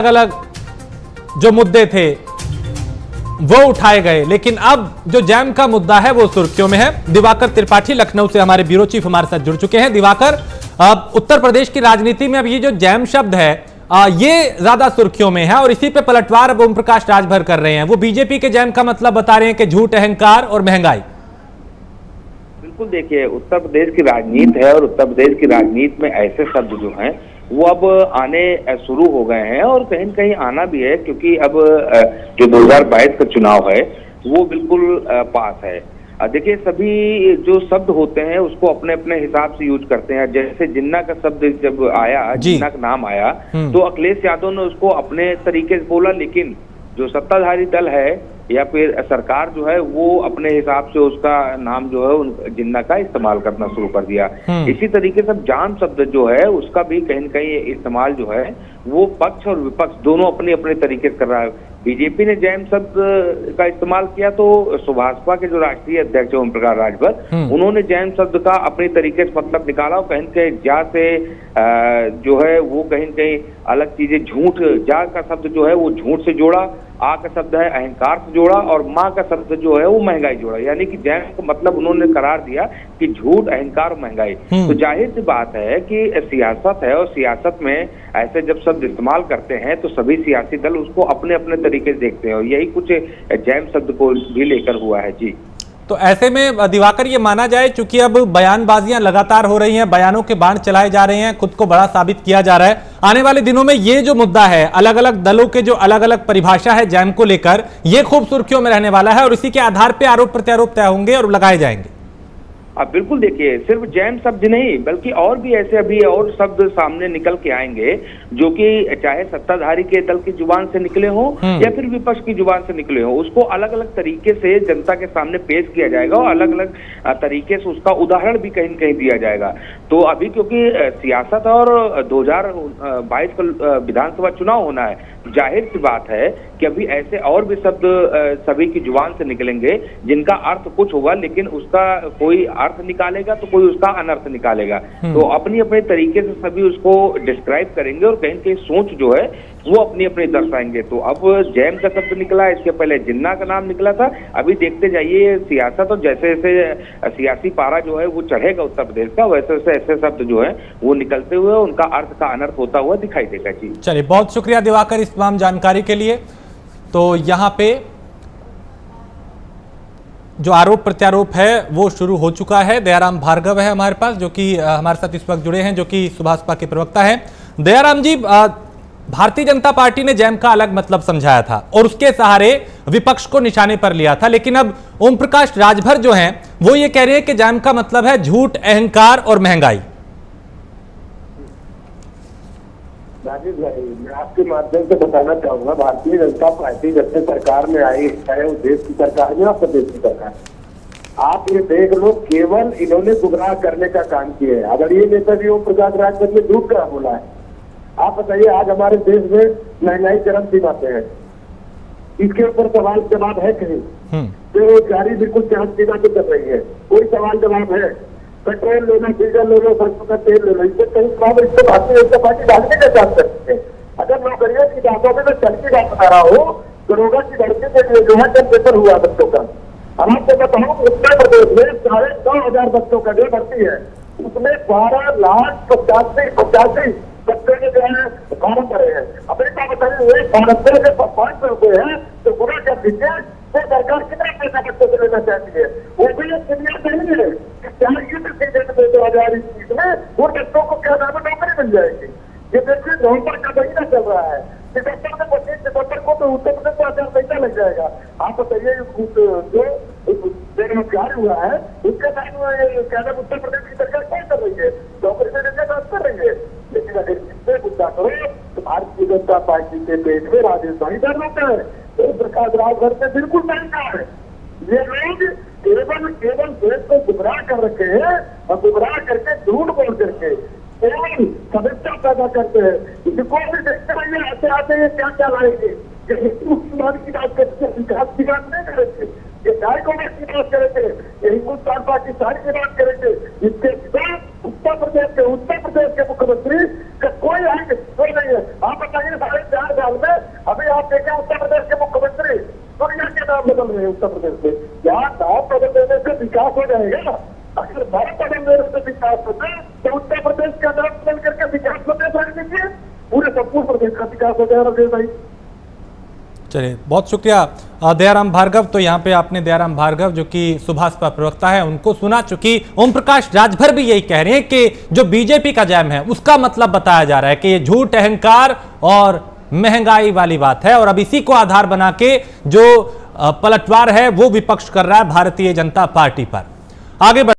अलग जो मुद्दे थे वो उठाए गए, लेकिन अब जो जैम का मुद्दा है वो सुर्खियों में है। दिवाकर त्रिपाठी लखनऊ से हमारे ब्यूरो चीफ हमारे साथ जुड़ चुके हैं। दिवाकर, उत्तर प्रदेश की राजनीति में अब ये जो जैम शब्द है ये ज्यादा सुर्खियों में है और इसी पे पलटवार अब ओम प्रकाश राजभर कर रहे हैं। वो बीजेपी के जैम का मतलब बता रहे हैं कि झूठ, अहंकार और महंगाई। बिल्कुल, देखिए उत्तर प्रदेश की राजनीति है और उत्तर प्रदेश की राजनीति में ऐसे शब्द जो हैं वो अब आने शुरू हो गए हैं और कहीं न कहीं आना भी है, क्योंकि अब जो 2022 का चुनाव है वो बिल्कुल पास है। देखिए, सभी जो शब्द होते हैं उसको अपने अपने हिसाब से यूज करते हैं। जैसे जिन्ना का शब्द जब आया, जिन्ना का नाम आया तो अखिलेश यादव ने उसको अपने तरीके से बोला, लेकिन जो सत्ताधारी दल है या फिर सरकार जो है वो अपने हिसाब से उसका नाम जो है जिन्ना का इस्तेमाल करना शुरू कर दिया। इसी तरीके से जाम शब्द जो है उसका भी कहीं न कहीं इस्तेमाल जो है वो पक्ष और विपक्ष दोनों अपने अपने तरीके से कर रहा है। बीजेपी ने जैम शब्द का इस्तेमाल किया तो सुभाषपा के जो राष्ट्रीय अध्यक्ष ओम प्रकाश राजभर उन्होंने जैम शब्द का अपने तरीके से मतलब निकाला और कहीं न कहीं जा से जो है वो कहीं न कहीं अलग चीजें, झूठ, जा का शब्द जो है वो झूठ से जोड़ा, आ का शब्द है अहंकार से जोड़ा और माँ का शब्द जो है वो महंगाई जोड़ा। यानी कि जैम का मतलब उन्होंने करार दिया कि झूठ, अहंकार और महंगाई। तो जाहिर सी बात है कि सियासत है और सियासत में ऐसे जब शब्द इस्तेमाल करते हैं तो सभी सियासी दल उसको अपने अपने तरीके से देखते हैं और यही कुछ जैम शब्द को भी लेकर हुआ है। जी, तो ऐसे में दिवाकर ये माना जाए, चूंकि अब बयानबाजियां लगातार हो रही हैं, बयानों के बाण चलाए जा रहे हैं, खुद को बड़ा साबित किया जा रहा है, आने वाले दिनों में ये जो मुद्दा है, अलग अलग दलों के जो अलग अलग परिभाषा है जैम को लेकर, ये खूब सुर्खियों में रहने वाला है और इसी के आधार पर आरोप प्रत्यारोप तय होंगे और लगाए जाएंगे। अब बिल्कुल, देखिए सिर्फ जैम शब्द नहीं बल्कि और भी ऐसे अभी और शब्द सामने निकल के आएंगे जो कि चाहे सत्ताधारी के दल की जुबान से निकले हों या फिर विपक्ष की जुबान से निकले हों, उसको अलग अलग तरीके से जनता के सामने पेश किया जाएगा और अलग अलग तरीके से उसका उदाहरण भी कहीं न कहीं दिया जाएगा। तो अभी क्योंकि सियासत और 2022 का विधानसभा चुनाव होना है, जाहिर सी बात है कि अभी ऐसे और भी शब्द सभी की जुबान से निकलेंगे जिनका अर्थ कुछ होगा, लेकिन उसका कोई अर्थ निकालेगा तो कोई उसका अनर्थ निकालेगा। तो अपनी अपने तरीके से सभी उसको डिस्क्राइब करेंगे और कहीं कहीं सोच जो है वो अपनी अपनी दर्शाएंगे। तो अब जैम का शब्द निकला, इसके पहले जिन्ना का नाम निकला था। अभी देखते जाइए सियासत और जैसे जैसे सियासी पारा जो है वो चढ़ेगा उत्तर प्रदेश का, वैसे वैसे ऐसे शब्द जो है वो निकलते हुए उनका अर्थ का अनर्थ होता हुआ दिखाई देगा। जी, चलिए, बहुत शुक्रिया दिवाकर इस तमाम जानकारी के लिए। तो यहाँ पे जो आरोप प्रत्यारोप है वो शुरू हो चुका है। दयाराम भार्गव है हमारे पास, जो कि हमारे साथ इस वक्त जुड़े हैं, जो कि सुभाषपा के प्रवक्ता हैं। दयाराम जी, भारतीय जनता पार्टी ने जैम का अलग मतलब समझाया था और उसके सहारे विपक्ष को निशाने पर लिया था, लेकिन अब ओम प्रकाश राजभर जो हैं वो ये कह रहे हैं कि जैम का मतलब है झूठ, अहंकार और महंगाई। राजीव भाई, मैं आपके माध्यम से बताना चाहूंगा, भारतीय जनता पार्टी जब से सरकार में आई, चाहे वो देश की सरकार में या प्रदेश की सरकार, आप ये देख लो, केवल इन्होंने गुमराह करने का काम किया है। अगर ये नेता भी ओम प्रकाश राजभर ने झूठ का बोला है, आप बताइए आज हमारे देश में महंगाई चरम सीमा पे है, इसके ऊपर सवाल जवाब है कहीं? बेरोजगारी बिल्कुल चरम सीमा पे चल रही है, कोई सवाल जवाब है? पेट्रोल ले लो, डीजल ले लो, सरसों का तेल ले लो, इससे कहीं इससे भारतीय जनता पार्टी भागने का काम करती है। अगर नौकरियों की बातों में मैं चल की बात बता रहा हूँ, दरोगा की लड़की के लिए जो है जब पेपर हुआ बच्चों का, हम आपको बताऊँ उत्तर प्रदेश में 9,500 बच्चों का जो भर्ती है उसमें 12,85,85 बच्चों ने जो है फॉर्म भरे हैं। अपने क्या बताइए, 500 रुपए है तो गुना कर दीजिए, तो सरकार कितना पैसा बच्चों से लेना चाहती है? वो भी एक दुनिया नहीं है कि क्या युद्ध सीजन में 2021 में वो बच्चों को क्या नाम नौकरी मिल जाएगी? ये देखिए, नवंबर का महीना चल रहा है, सितंबर में 25 सितंबर को तो उत्तर प्रदेश को आचार संहिता लग जाएगा। आप बताइए, जो बेरोजगार हुआ है उसके साथ क्या नाम उत्तर प्रदेश की सरकार क्या कर रही है? नौकरी देने का काम कर रही है। लेकिन अगर इससे मुद्दा करो तो भारतीय जनता पार्टी के पेट में राजेश भाई डर रहता है, तो प्रकाश राजभर से बिल्कुल नहीं है। ये लोग केवल देश को गुमराह कर रखे हैं और गुमराह करके झूठ बोल करके केवल समस्या पैदा करते हैं। इसको भी देखते रहिए, आते आते ये क्या क्या लाएंगे। ये हिंदुस्तान की बात करते हैं, विकास की बात नहीं करेंगे, ये न्याय कांग्रेस की बात करेंगे, ये हिंदुस्तान पाकिस्तान की बात करेंगे। इसके सिवा उत्तर प्रदेश के मुख्यमंत्री का कोई नहीं है। आप बताइए, साढ़े 4 साल में अभी आप देखें उत्तर प्रदेश के मुख्यमंत्री दुनिया के नाम बदल रहे हैं उत्तर प्रदेश में। यहाँ नाम बदल देने से विकास हो जाएगा? अगर नाम बदल देने से विकास होता है तो उत्तर प्रदेश का नाम बदल करके विकास होते हैं, दीजिए पूरे संपूर्ण प्रदेश का विकास हो जाएगा राजेश भाई। चलिए, बहुत शुक्रिया दयाराम भार्गव। तो यहाँ पे आपने दयाराम भार्गव जो कि सुभाषपा प्रवक्ता है उनको सुना। चुकी ओम प्रकाश राजभर भी यही कह रहे हैं कि जो बीजेपी का जैम है उसका मतलब बताया जा रहा है कि ये झूठ, अहंकार और महंगाई वाली बात है, और अब इसी को आधार बना के जो पलटवार है वो विपक्ष कर रहा है भारतीय जनता पार्टी पर। आगे